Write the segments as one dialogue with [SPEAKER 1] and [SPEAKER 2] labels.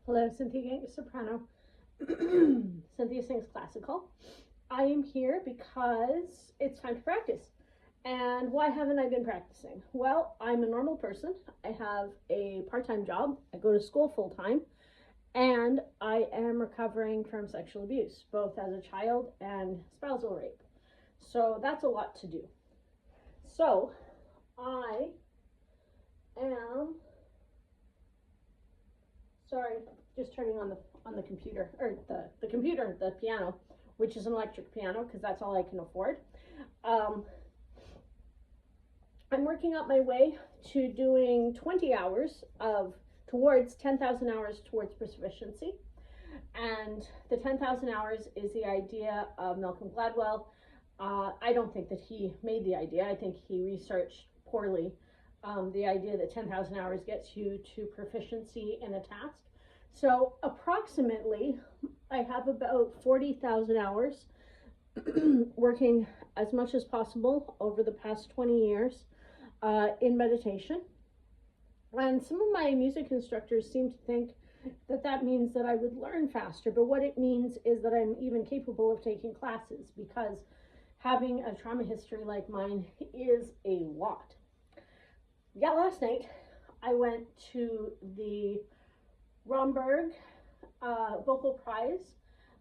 [SPEAKER 1] Hello, Cynthia Gang, soprano. Cynthia sings classical. I am here because it's time to practice. And why haven't I been practicing? Well, I'm a normal person. I have a part time job, I go to school full time, and I am recovering from sexual abuse, both as a child and spousal rape. So that's a lot to do. So I am sorry, just turning on the computer or the computer, the piano, which is an electric piano because that's all I can afford. Um, I'm working up my way to doing 20 hours of towards 10,000 hours towards proficiency. And the 10,000 hours is the idea of Malcolm Gladwell. I don't think that he made the idea. I think he researched poorly the idea that 10,000 hours gets you to proficiency in a task. So approximately, I have about 40,000 hours working as much as possible over the past 20 years in meditation. And some of my music instructors seem to think that that means that I would learn faster, but what it means is that I'm even capable of taking classes because having a trauma history like mine is a lot. Yeah, last night I went to the Romberg Vocal Prize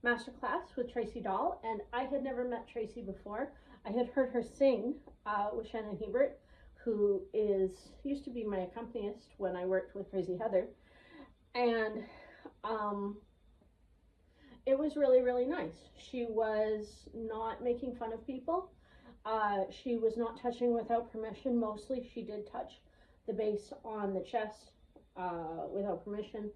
[SPEAKER 1] Masterclass with Tracy Dahl, and I had never met Tracy before. I had heard her sing with Shannon Hebert, who used to be my accompanist when I worked with Crazy Heather, and it was really, really nice. She was not making fun of people. She was not touching without permission. Mostly, she did touch the bass on the chest without permission.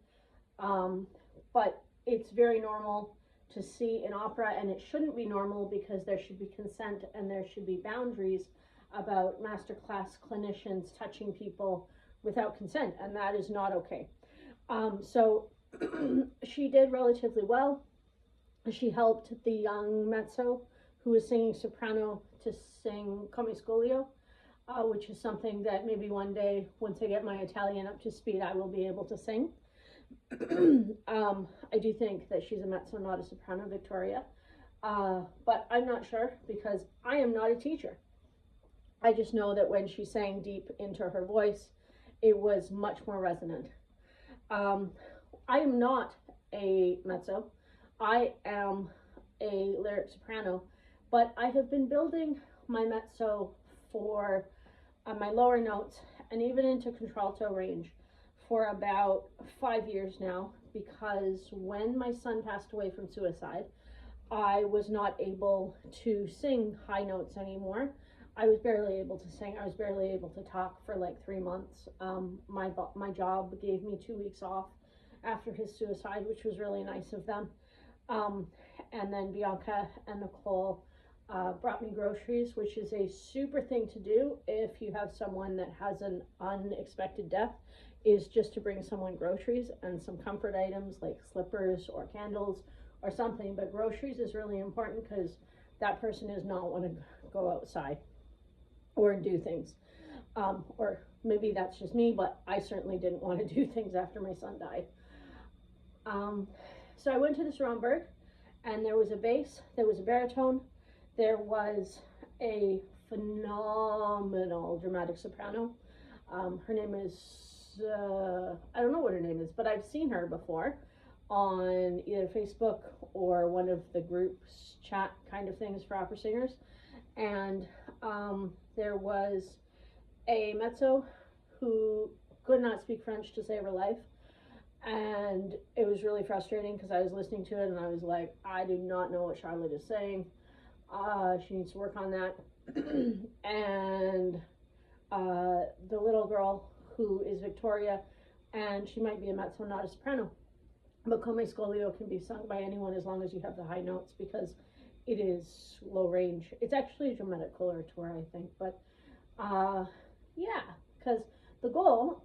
[SPEAKER 1] But it's very normal to see in opera, and it shouldn't be normal because there should be consent and there should be boundaries about masterclass clinicians touching people without consent, and that is not okay. So she did relatively well. She helped the young mezzo who was singing soprano to sing Come Scolio, which is something that maybe one day, once I get my Italian up to speed, I will be able to sing. I do think that she's a mezzo, not a soprano, Victoria. But I'm not sure because I am not a teacher. I just know that when she sang deep into her voice, it was much more resonant. Um, I am not a mezzo. I am a lyric soprano, but I have been building my mezzo for my lower notes and even into contralto range for about 5 years now because when my son passed away from suicide, I was not able to sing high notes anymore. I was barely able to sing. I was barely able to talk for like 3 months. My job gave me 2 weeks off after his suicide, which was really nice of them. Um, and then Bianca and Nicole brought me groceries, which is a super thing to do if you have someone that has an unexpected death, is just to bring someone groceries and some comfort items like slippers or candles or something. But groceries is really important because that person does not want to go outside or do things. Or maybe that's just me, but I certainly didn't want to do things after my son died. So I went to this Romberg, and there was a bass, there was a baritone, there was a phenomenal dramatic soprano. Her name is, I don't know what her name is, but I've seen her before on either Facebook or one of the groups chat kind of things for opera singers. And there was a mezzo who could not speak French to save her life. And it was really frustrating because I was listening to it and I was like, I do not know what Charlotte is saying. She needs to work on that. And the little girl who is Victoria, and she might be a mezzo, not a soprano. But Come Scolio can be sung by anyone as long as you have the high notes because it is low range. It's actually a dramatic coloratura, I think. But yeah, because the goal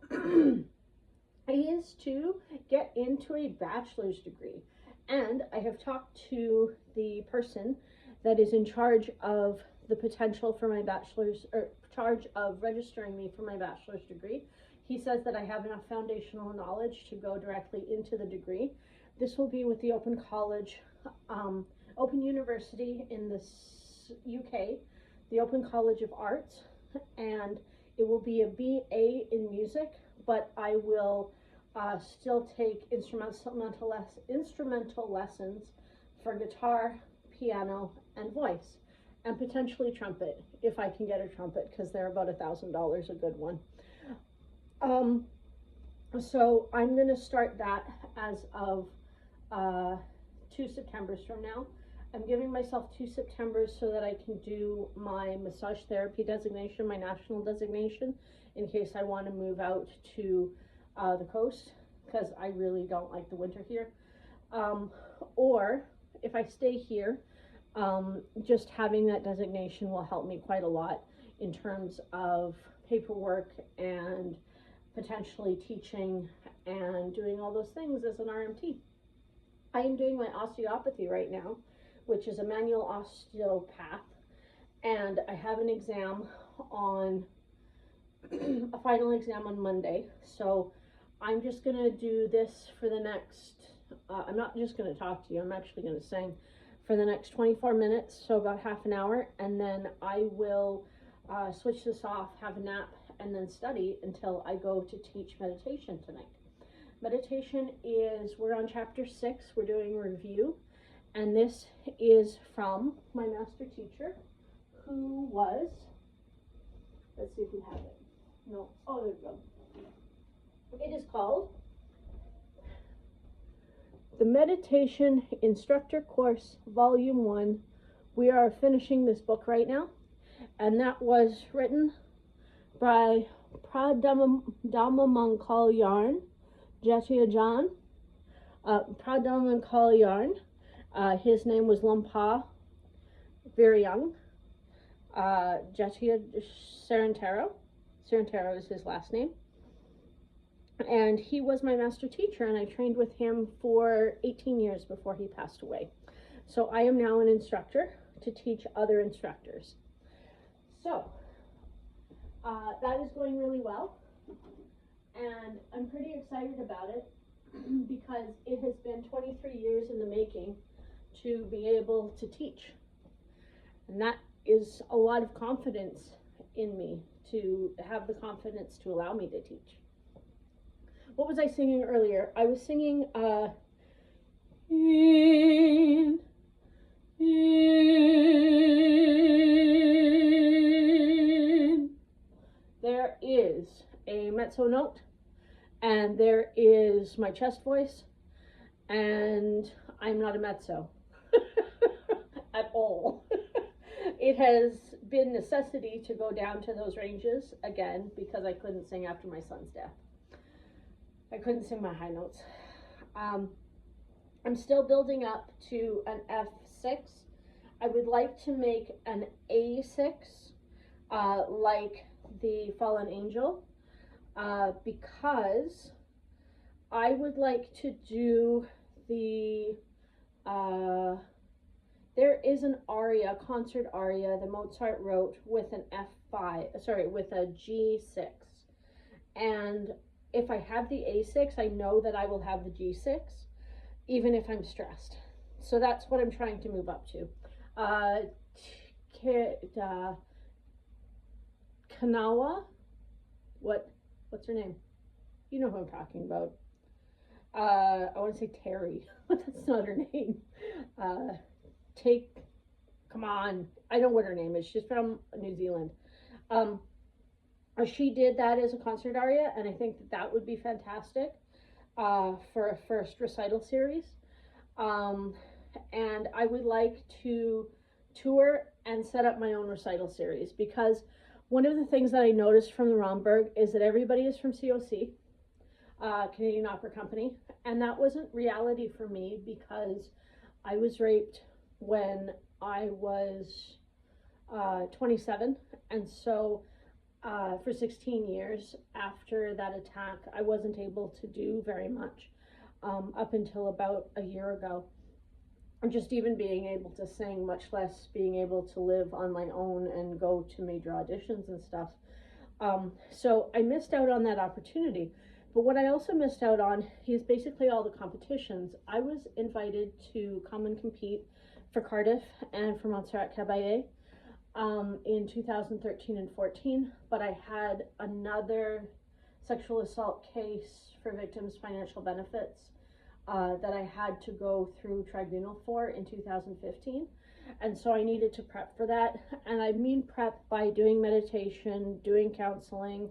[SPEAKER 1] is to get into a bachelor's degree. And I have talked to the person that is in charge of the potential for my bachelor's, or charge of registering me for my bachelor's degree. he says that I have enough foundational knowledge to go directly into the degree. This will be with the Open College, Open University in the UK, the Open College of Arts, and it will be a BA in music, but I will still take instrumental lessons for guitar, piano, and voice, and potentially trumpet if I can get a trumpet, because they're about $1,000 a good one. So I'm going to start that as of 2 Septembers from now. I'm giving myself 2 Septembers so that I can do my massage therapy designation, my national designation, in case I want to move out to the coast, because I really don't like the winter here. Or if I stay here, just having that designation will help me quite a lot in terms of paperwork and potentially teaching and doing all those things as an RMT. I am doing my osteopathy right now, which is a manual osteopath, and I have an exam on a final exam on Monday. So I'm just gonna do this for the next I'm not just gonna talk to you, I'm actually gonna sing for the next 24 minutes, so about half an hour, and then I will switch this off, have a nap, and then study until I go to teach meditation tonight. Meditation is, we're on chapter 6, we're doing a review, and this is from my master teacher, who was, let's see if we have it. No, oh, there we go. It is called The Meditation Instructor Course, Volume 1. We are finishing this book right now, and that was written by Pradamankal Jatiajan. Pradamankal, his name was Lumpa Viryung. Jatia Sarantaro is his last name. And he was my master teacher, and I trained with him for 18 years before he passed away. So I am now an instructor to teach other instructors. So that is going really well, and I'm pretty excited about it because it has been 23 years in the making to be able to teach. And that is a lot of confidence in me, to have the confidence to allow me to teach. What was I singing earlier? I was singing there is a mezzo note, and there is my chest voice, and I'm not a mezzo at all. It has been necessity to go down to those ranges again because I couldn't sing after my son's death. I couldn't sing my high notes. I'm still building up to an F6. I would like to make an A6, like the Fallen Angel, because I would like to do the, there is an aria, concert aria, that Mozart wrote with an with a G6. And if I have the A6, I know that I will have the G6, even if I'm stressed. So that's what I'm trying to move up to. Kanawa, what's her name? You know who I'm talking about. I want to say Terry, but that's not her name. Come on, I know what her name is. She's from New Zealand. She did that as a concert aria, and I think that would be fantastic for a first recital series. And I would like to tour and set up my own recital series, because one of the things that I noticed from the Romberg is that everybody is from COC, Canadian Opera Company, and that wasn't reality for me because I was raped when I was 27, and so for 16 years after that attack, I wasn't able to do very much up until about a year ago. Just even being able to sing, much less being able to live on my own and go to major auditions and stuff. So I missed out on that opportunity. But what I also missed out on is basically all the competitions. I was invited to come and compete for Cardiff and for Montserrat Caballé in 2013 and 14, but I had another sexual assault case for victims' financial benefits that I had to go through tribunal for in 2015. And so I needed to prep for that. And I mean prep by doing meditation, doing counseling,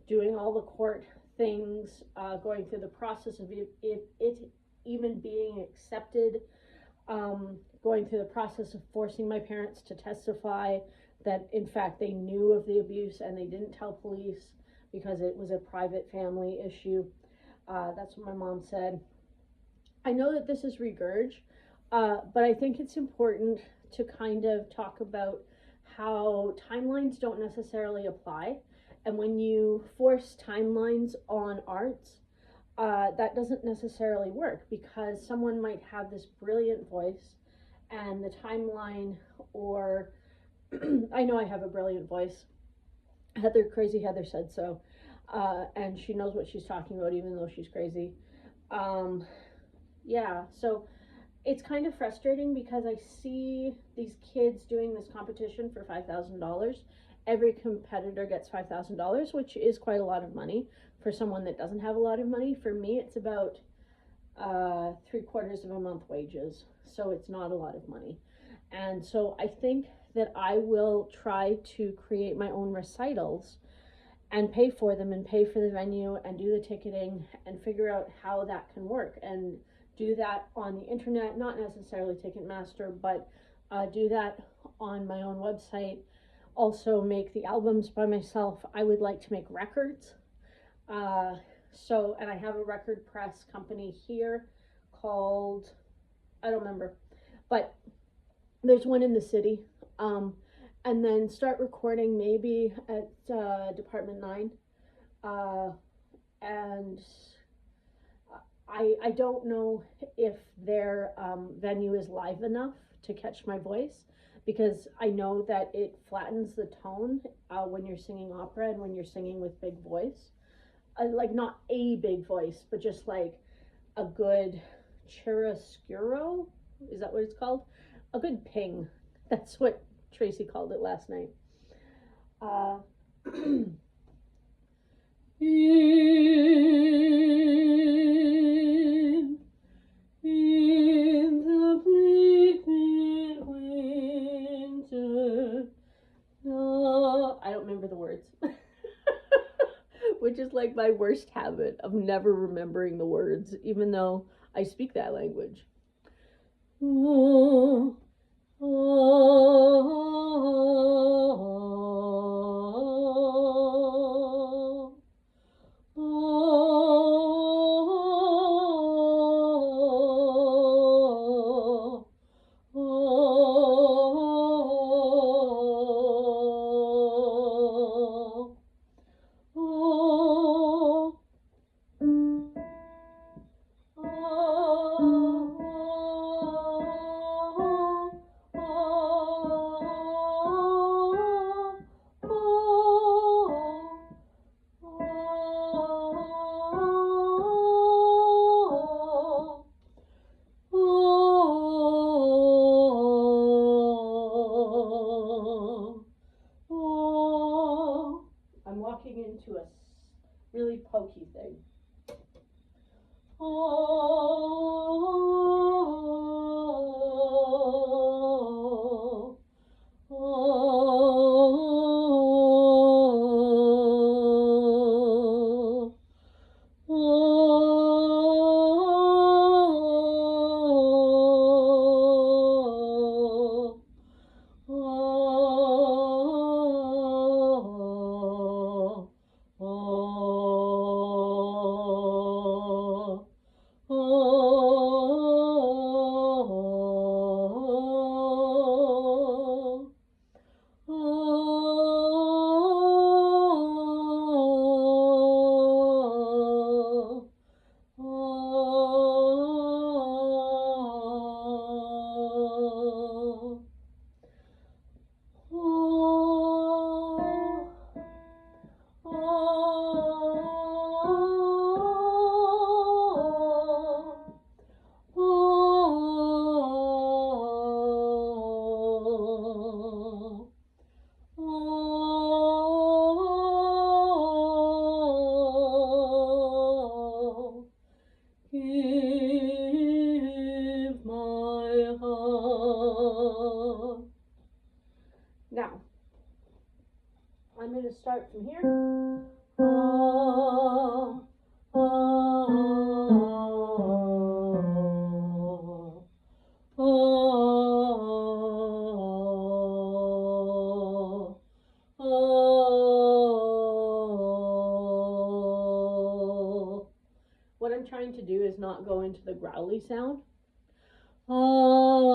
[SPEAKER 1] doing all the court things, going through the process of it even being accepted, going through the process of forcing my parents to testify that in fact they knew of the abuse and they didn't tell police because it was a private family issue. That's what my mom said. I know that this is regurg, but I think it's important to kind of talk about how timelines don't necessarily apply. And when you force timelines on arts, that doesn't necessarily work because someone might have this brilliant voice and the timeline, or I know I have a brilliant voice. Crazy Heather said so. And she knows what she's talking about even though she's crazy. Yeah, so it's kind of frustrating because I see these kids doing this competition for $5,000. Every competitor gets $5,000, which is quite a lot of money for someone that doesn't have a lot of money. For me, it's about 3/4 of a month wages, so it's not a lot of money. And so I think that I will try to create my own recitals and pay for them and pay for the venue and do the ticketing and figure out how that can work and do that on the internet, not necessarily Ticketmaster, but do that on my own website. Also make the albums by myself. I would like to make records. And I have a record press company here called, I don't remember, but there's one in the city. And then start recording maybe at Department 9. And I don't know if their venue is live enough to catch my voice, because I know that it flattens the tone when you're singing opera and when you're singing with big voice. Like not a big voice, but just like a good chiaroscuro, is that what it's called? A good ping. That's what Tracy called it last night. In the bleak midwinter. No, I don't remember the words. Which is like my worst habit of never remembering the words, even though I speak that language. Oh, oh, oh, I'm walking into a really pokey thing. Oh, oh, oh, oh, oh, give my heart. Now, I'm going to start from here. Ah, ah, ah, ah, ah. What I'm trying to do is not go into the growly sound. Oh,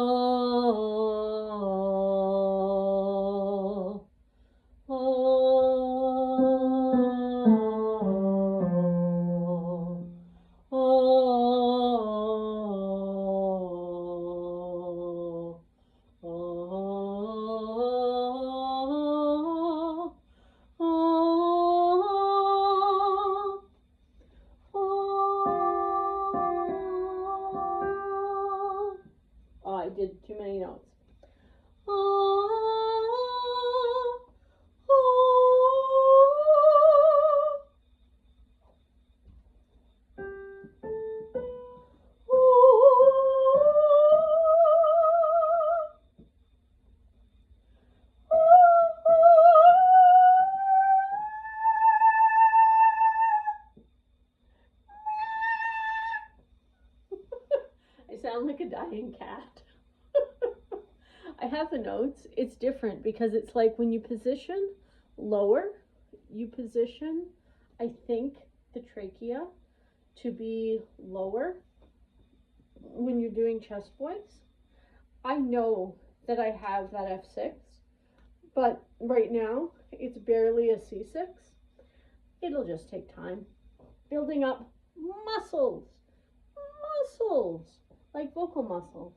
[SPEAKER 1] I did too many notes. I sound like a dying cat. I have the notes. It's different because it's like when you position lower, you position, I think, the trachea to be lower when you're doing chest voice. I know that I have that F6, but right now it's barely a C6. It'll just take time. Building up muscles, like vocal muscles.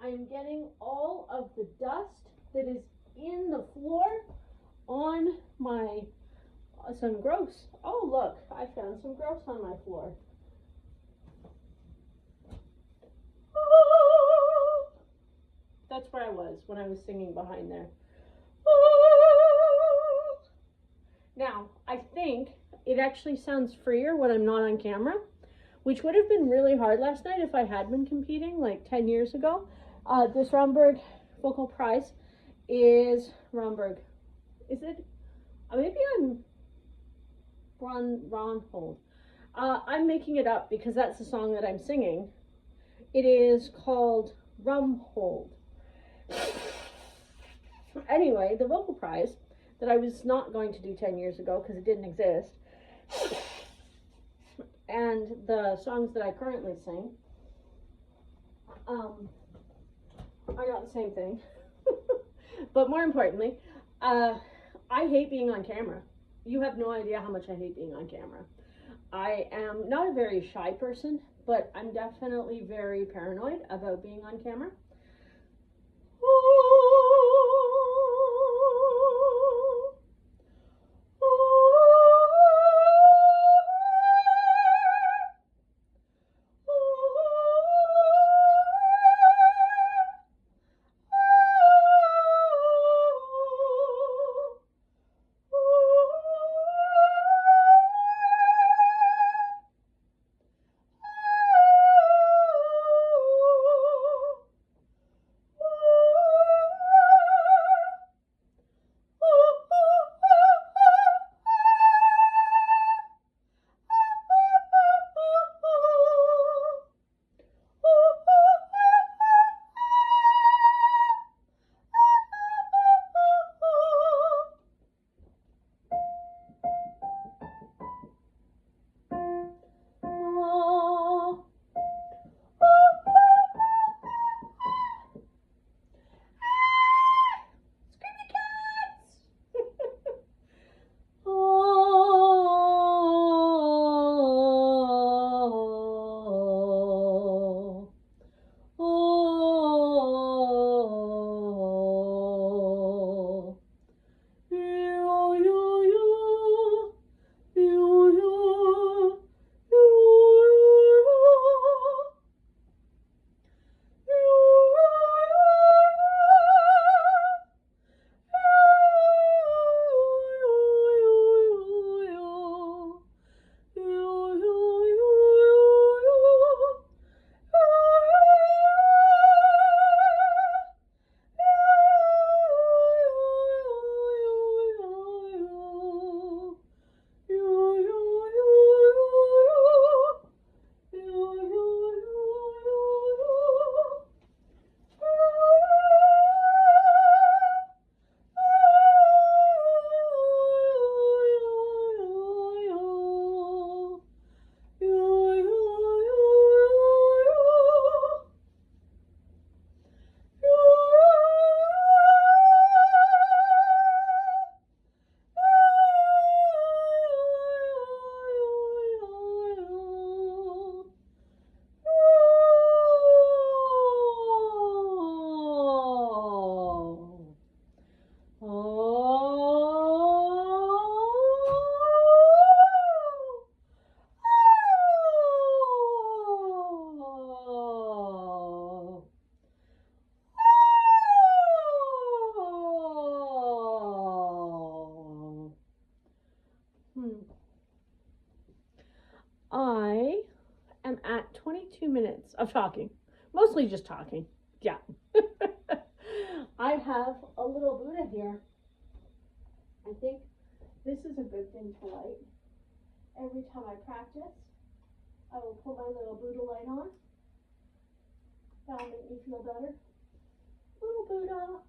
[SPEAKER 1] I'm getting all of the dust that is in the floor on my some gross. Oh, look, I found some gross on my floor. That's where I was when I was singing behind there. Now, I think it actually sounds freer when I'm not on camera, which would have been really hard last night if I had been competing like 10 years ago. This Romberg Vocal Prize is Romberg. Is it? Maybe I'm Ronhold. I'm making it up because that's the song that I'm singing. It is called Rumhold. Anyway, the vocal prize that I was not going to do 10 years ago because it didn't exist, and the songs that I currently sing, I got the same thing. But more importantly, I hate being on camera. You have no idea how much I hate being on camera. I am not a very shy person, but I'm definitely very paranoid about being on camera. minutes of talking. Mostly just talking. Yeah. I have a little Buddha here. I think this is a good thing to light. Every time I practice, I will put my little Buddha light on. That'll make me feel better. Little Buddha.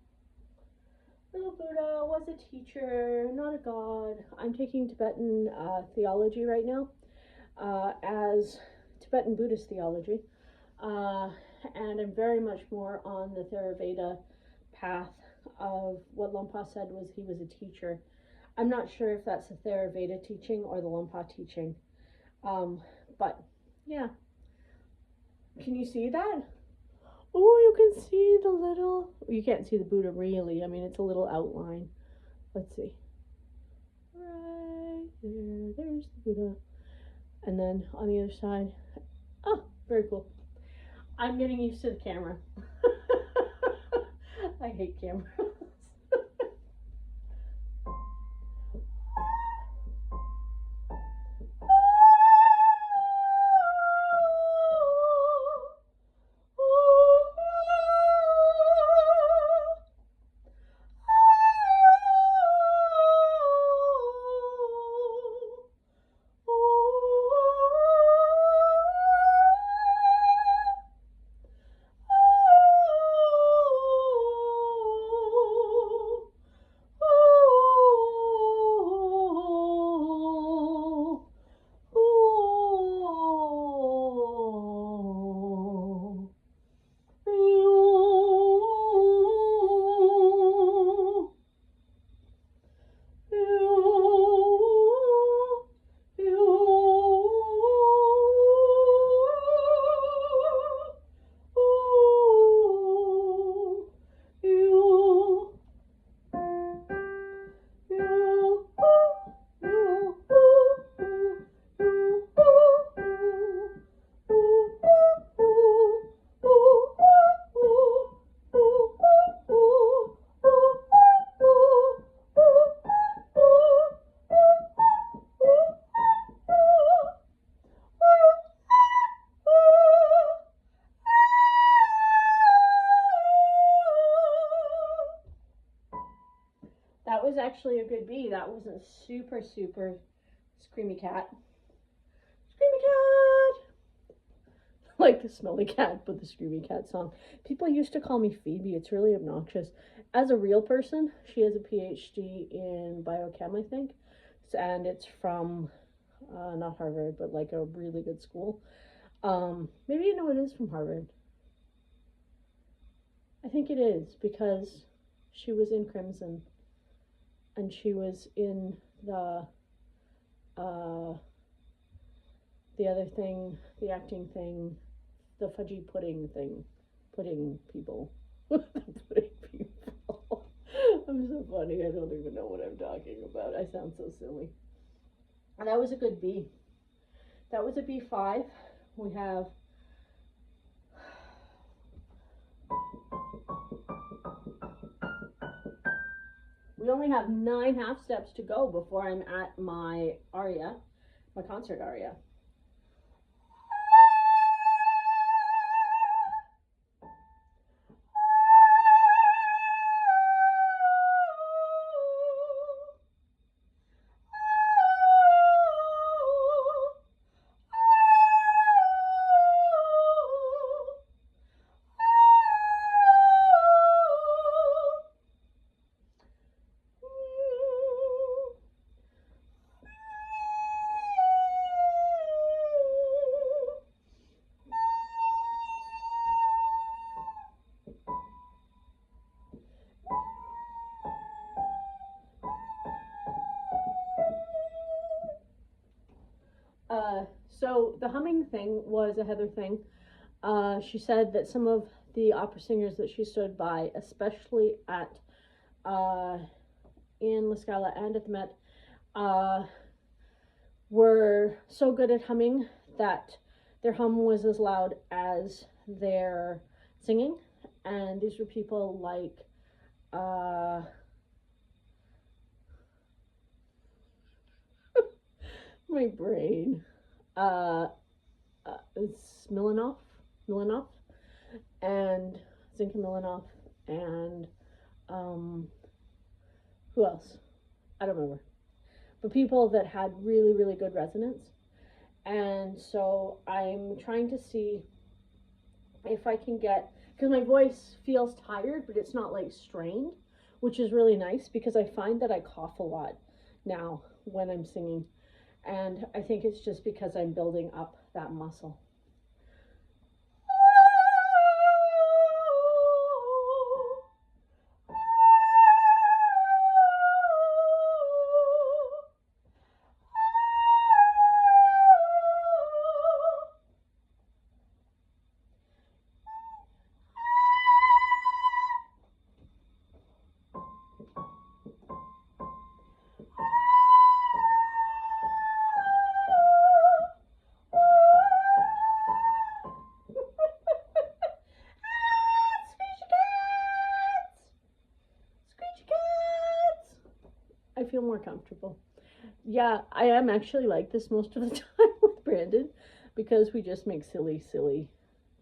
[SPEAKER 1] Little Buddha was a teacher, not a god. I'm taking Tibetan theology right now, as Tibetan Buddhist theology. And I'm very much more on the Theravada path of what Lompa said was he was a teacher. I'm not sure if that's the Theravada teaching or the Lompa teaching. But yeah. Can you see that? Oh, you can see the little, you can't see the Buddha really. I mean, it's a little outline. Let's see. Right there, there's the Buddha. And then on the other side, oh, very cool. I'm getting used to the camera. I hate cameras. That was actually a good bee. That wasn't super screamy cat. Screamy cat! Like the smelly cat, but the screamy cat song. People used to call me Phoebe. It's really obnoxious. As a real person, she has a PhD in biochem, I think. And it's from, not Harvard, but like a really good school. Maybe you know it is from Harvard. I think it is because she was in Crimson. And she was in the other thing, the acting thing, the fudgy pudding thing, pudding people. Pudding people. I'm so funny, I don't even know what I'm talking about. I sound so silly. And that was a good B. That was a B5. We have we only have 9 half steps to go before I'm at my aria, my concert aria. So the humming thing was a Heather thing. She said that some of the opera singers that she stood by, especially at in La Scala and at the Met, were so good at humming that their hum was as loud as their singing. And these were people like my brain. Smirnoff, Milanov and Zinka Milanov and who else? I don't remember. But people that had really, really good resonance. And so I'm trying to see if I can get, because my voice feels tired, but it's not like strained, which is really nice because I find that I cough a lot now when I'm singing. And I think it's just because I'm building up that muscle. I feel more comfortable. Yeah, I am actually like this most of the time with Brandon because we just make silly, silly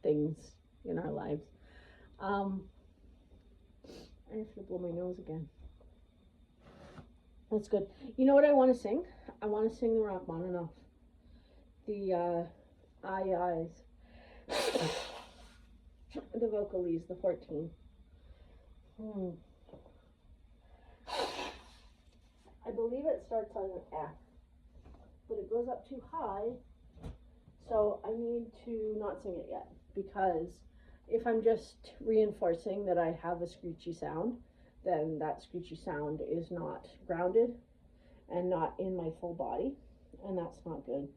[SPEAKER 1] things in our lives. Um, I have to blow my nose again. That's good. You know what I want to sing? I want to sing the Rachmaninoff. The eyes. The vocalese, the 14. I believe it starts on an F, but it goes up too high, so I need to not sing it yet, because if I'm just reinforcing that I have a screechy sound, then that screechy sound is not grounded and not in my full body, and that's not good.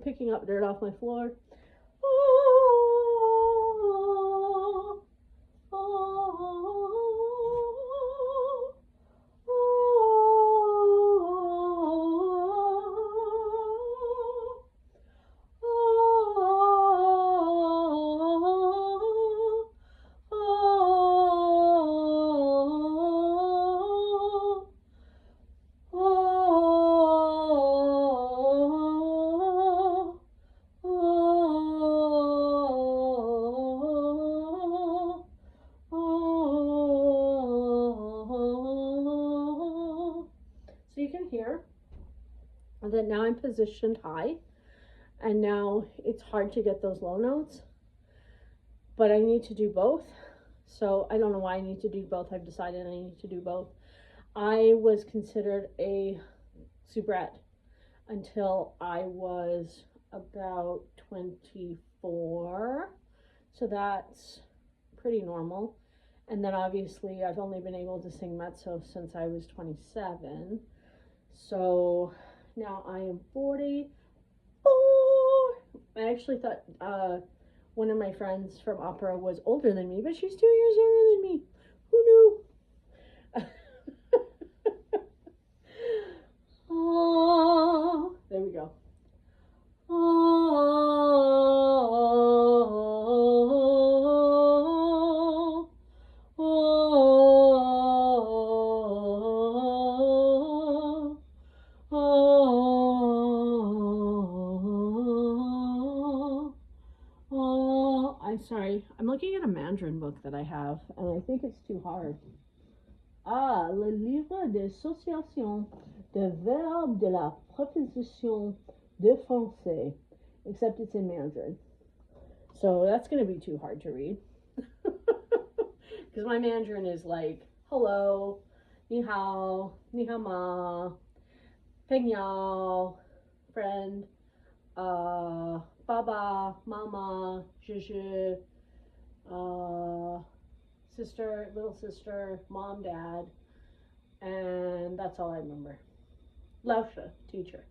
[SPEAKER 1] Picking up dirt off my floor. So you can hear that now I'm positioned high, and now it's hard to get those low notes, but I need to do both. So I don't know why I need to do both. I've decided I need to do both. I was considered a soubrette until I was about 24, so that's pretty normal. And then obviously I've only been able to sing mezzo since I was 27. So now I am 44. I actually thought one of my friends from opera was older than me, but she's 2 years younger than me. Who knew? Oh, there we go. Oh, oh, oh, oh. I'm sorry. I'm looking at a Mandarin book that I have, and I think it's too hard. Ah, le livre d'association de verbes de la proposition de français, except it's in Mandarin. So that's going to be too hard to read. Because my Mandarin is like, hello, ni hao, ni hao ma, peng yao, friend, baba, mama, zhi, sister, little sister, mom, dad, And that's all I remember. Lausche, teacher.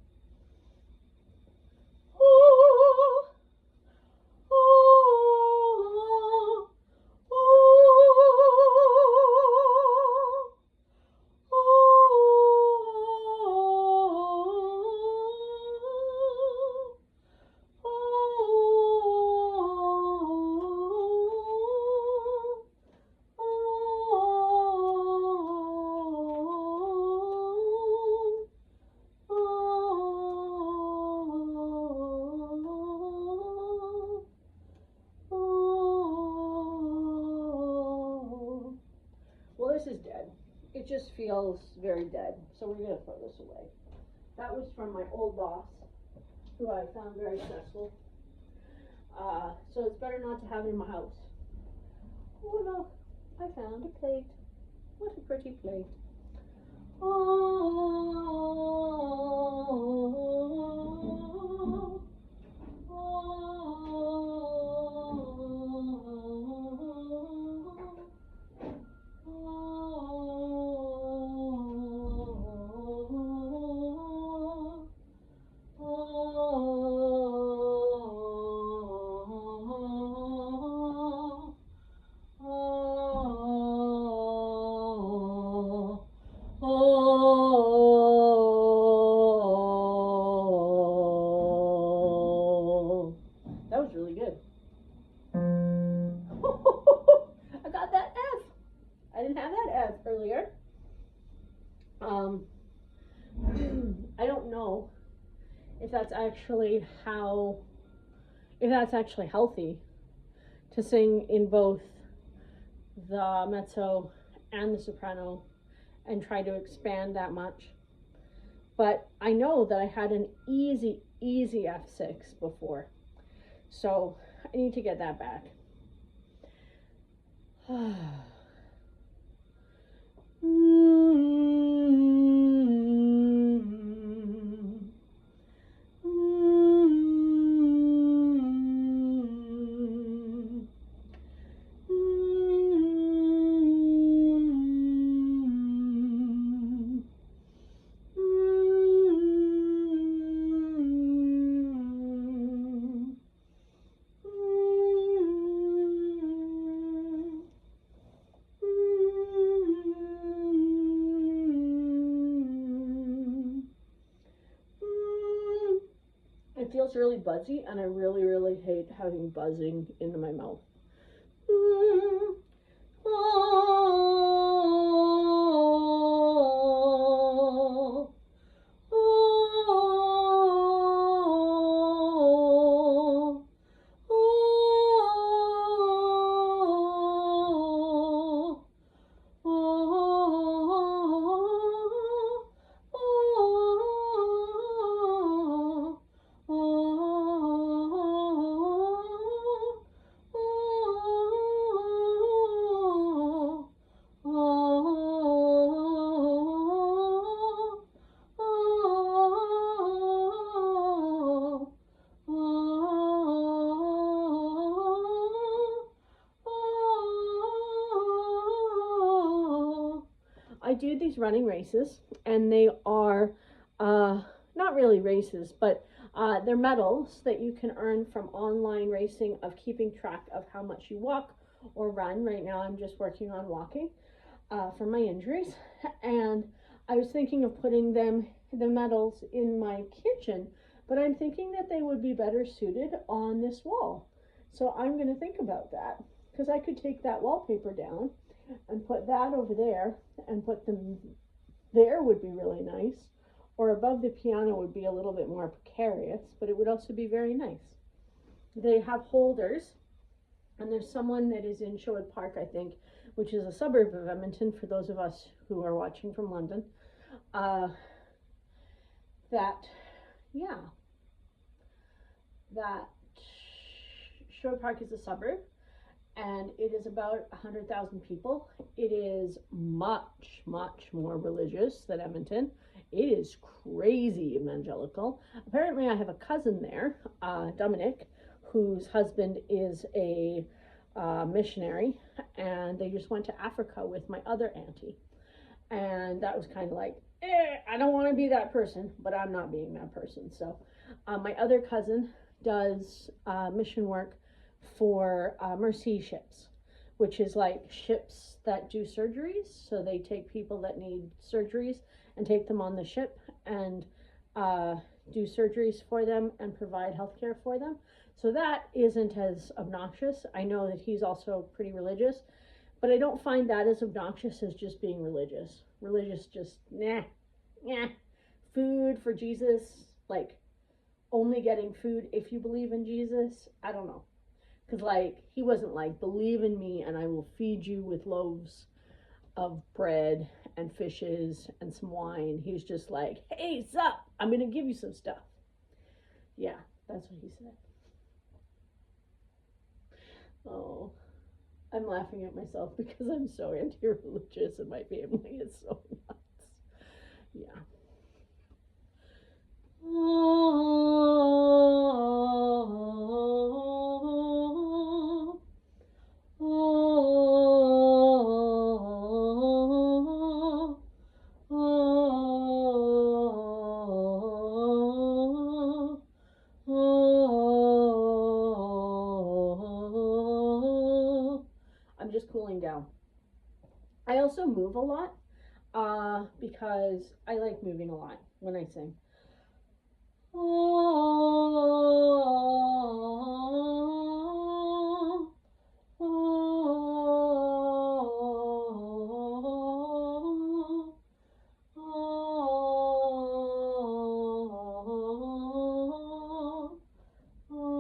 [SPEAKER 1] Well, this is dead. It just feels very dead. So we're going to throw this away. That was from my old boss, who I found very stressful. So it's better not to have it in my house. Oh, look. I found a plate. What a pretty plate. Oh, that was really good. I got that F. I didn't have that F earlier. I don't know if that's actually healthy to sing in both the mezzo and the soprano and try to expand that much. But I know that I had an easy F6 before. So I need to get that back. It feels really buzzy, and I really hate having buzzing into my mouth. I do these running races, and they are not really races, but they're medals that you can earn from online racing of keeping track of how much you walk or run. Right now I'm just working on walking for my injuries, and I was thinking of putting the medals in my kitchen, but I'm thinking that they would be better suited on this wall. So I'm going to think about that, because I could take that wallpaper down and put that over there, and put them there would be really nice, or above the piano would be a little bit more precarious, but it would also be very nice. They have holders, and there's someone that is in Sherwood Park, I think, which is a suburb of Edmonton for those of us who are watching from London, that Sherwood Park is a suburb, and it is about 100,000 people. It is much more religious than Edmonton. It is crazy evangelical. Apparently I have a cousin there, Dominic, whose husband is a missionary, and they just went to Africa with my other auntie. And that was kind of like, I don't want to be that person, but I'm not being that person. So my other cousin does mission work for Mercy ships, which is like ships that do surgeries. So they take people that need surgeries and take them on the ship and do surgeries for them and provide healthcare for them. So that isn't as obnoxious. I know that he's also pretty religious, but I don't find that as obnoxious as just being religious. Religious, just nah. Food for Jesus, like only getting food if you believe in Jesus. I don't know. Because, like, he wasn't like, believe in me and I will feed you with loaves of bread and fishes and some wine. He's just like, hey, sup? I'm going to give you some stuff. Yeah, that's what he said. Oh, I'm laughing at myself because I'm so anti-religious and my family is so nuts. Yeah. Oh, oh, oh, oh. I'm just cooling down. I also move a lot because I like moving a lot when I sing. Oh, oh, oh, oh, oh,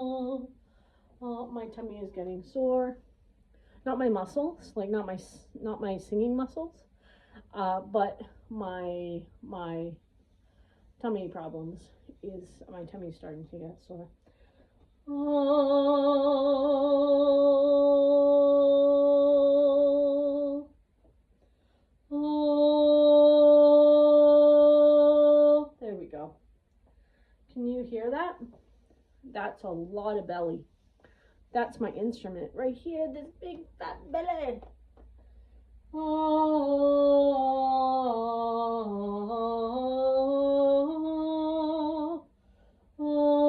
[SPEAKER 1] oh, oh, my tummy is getting sore. Not my muscles, like not my singing muscles, but my tummy problems is my tummy's starting to get sore. Oh, oh, there we go. Can you hear that? That's a lot of belly. That's my instrument right here, this big fat belly. Oh, oh, oh,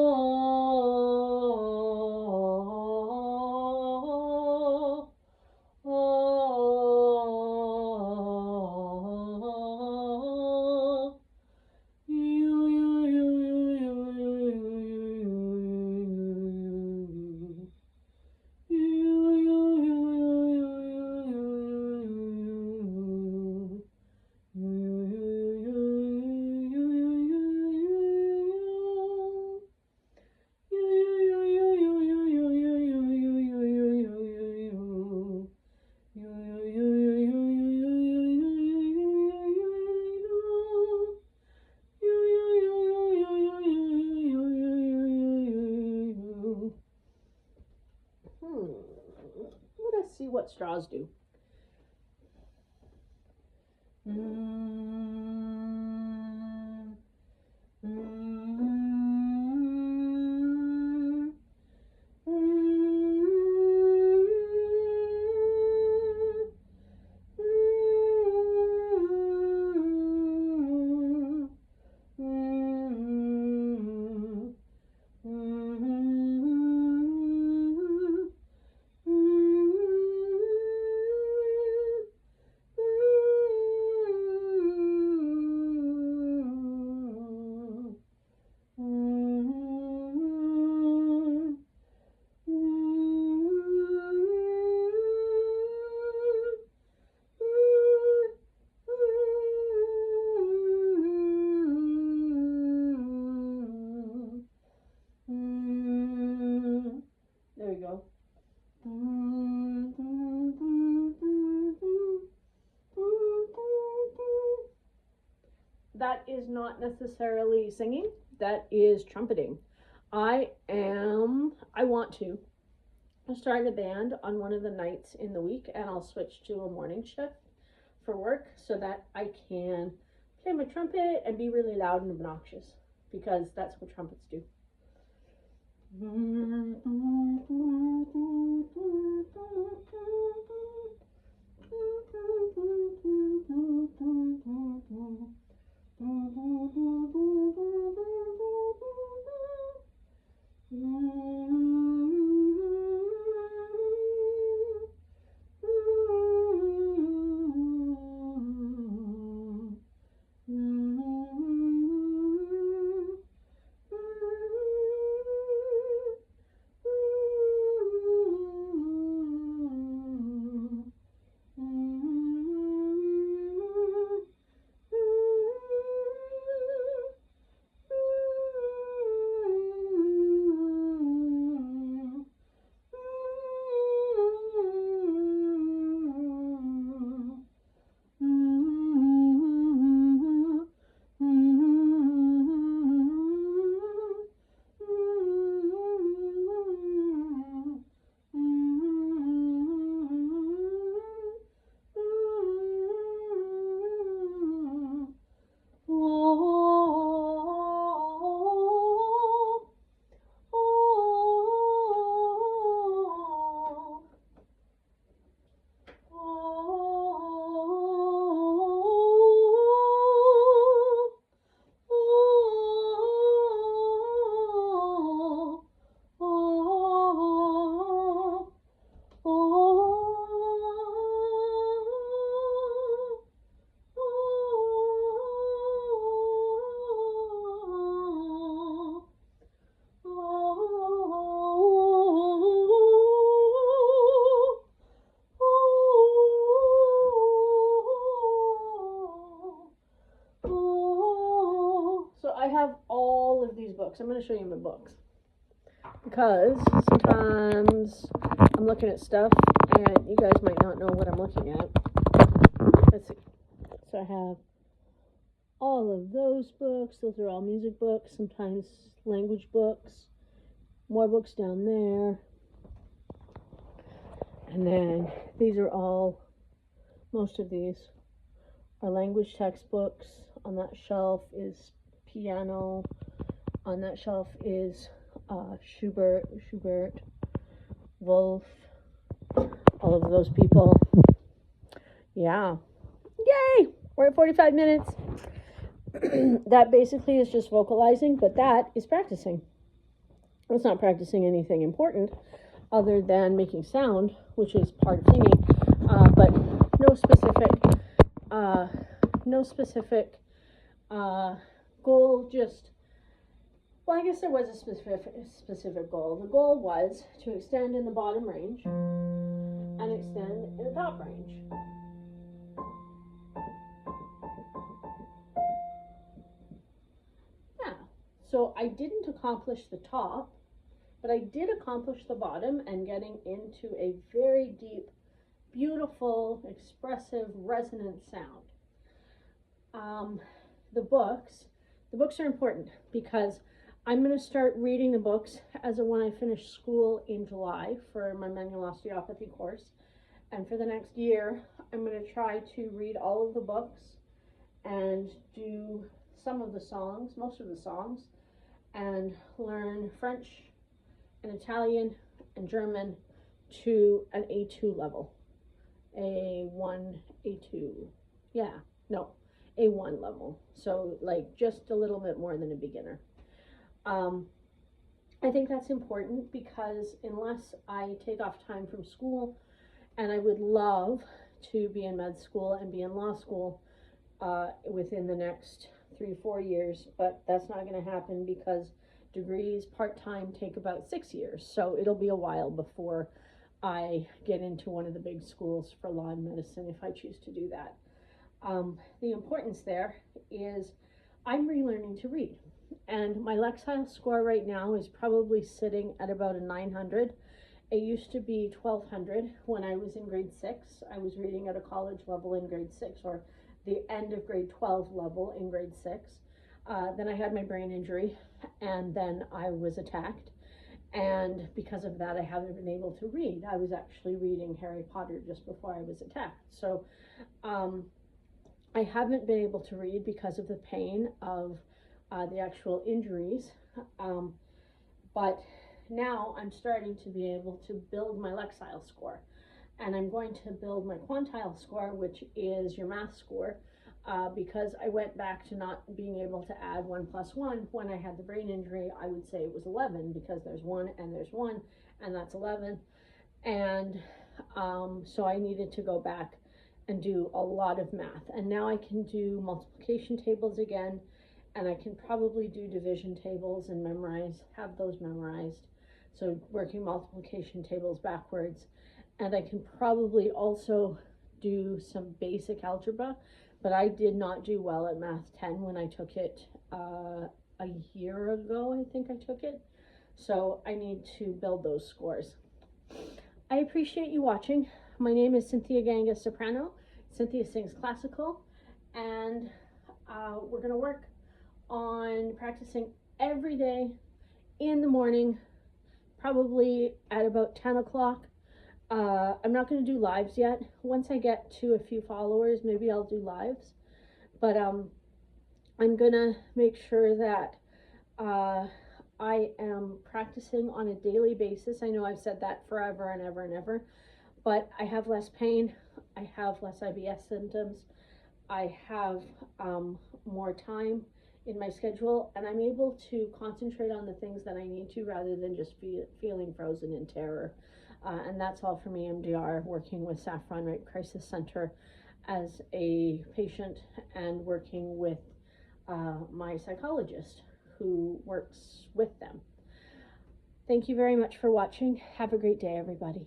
[SPEAKER 1] Let us see what straws do. There we go. That is not necessarily singing, that is trumpeting. I want to start a band on one of the nights in the week, and I'll switch to a morning shift for work so that I can play my trumpet and be really loud and obnoxious, because that's what trumpets do. I have all of these books. I'm going to show you my books, because sometimes I'm looking at stuff and you guys might not know what I'm looking at. Let's see. So I have all of those books. Those are all music books, sometimes language books, more books down there. And then these are all, most of these are language textbooks. On that shelf is piano. On that shelf is Schubert, Wolf, all of those people. Yeah. Yay! We're at 45 minutes. That basically is just vocalizing, but that is practicing. It's not practicing anything important other than making sound, which is part of singing, but no specific goal. Just, well, I guess there was a specific goal. The goal was to extend in the bottom range and extend in the top range. Yeah, so I didn't accomplish the top, but I did accomplish the bottom and getting into a very deep, beautiful, expressive, resonant sound. The books are important because I'm going to start reading the books as of when I finish school in July for my manual osteopathy course. And for the next year, I'm going to try to read all of the books and do some of the songs, most of the songs, and learn French and Italian and German to an A2 level. A1, A2. Yeah, no, A1 level. So like just a little bit more than a beginner. I think that's important because unless I take off time from school, and I would love to be in med school and be in law school within the next 3-4 years, but that's not going to happen because degrees part-time take about 6 years. So it'll be a while before I get into one of the big schools for law and medicine if I choose to do that. The importance there is I'm relearning to read. And my Lexile score right now is probably sitting at about a 900. It used to be 1200 when I was in grade 6. I was reading at a college level in grade 6, or the end of grade 12 level in grade 6. Then I had my brain injury, and then I was attacked. And because of that, I haven't been able to read. I was actually reading Harry Potter just before I was attacked. So I haven't been able to read because of the pain of the actual injuries. But now I'm starting to be able to build my Lexile score. And I'm going to build my quantile score, which is your math score, because I went back to not being able to add 1 plus 1. When I had the brain injury, I would say it was 11 because there's 1 and there's 1, and that's 11. And so I needed to go back and do a lot of math. And now I can do multiplication tables again, and I can probably do division tables and have those memorized. So working multiplication tables backwards. And I can probably also do some basic algebra, but I did not do well at Math 10 when I took it a year ago, I think I took it. So I need to build those scores. I appreciate you watching. My name is Cynthia Ganga Soprano. Cynthia sings classical, and we're going to work on practicing every day in the morning, probably at about 10 o'clock. I'm not going to do lives yet. Once I get to a few followers, maybe I'll do lives. But I'm going to make sure that I am practicing on a daily basis. I know I've said that forever and ever and ever, but I have less pain. I have less IBS symptoms. I have more time in my schedule, and I'm able to concentrate on the things that I need to rather than just feeling frozen in terror. And that's all from EMDR, working with Saffron Rape Crisis Center as a patient and working with my psychologist who works with them. Thank you very much for watching. Have a great day, everybody.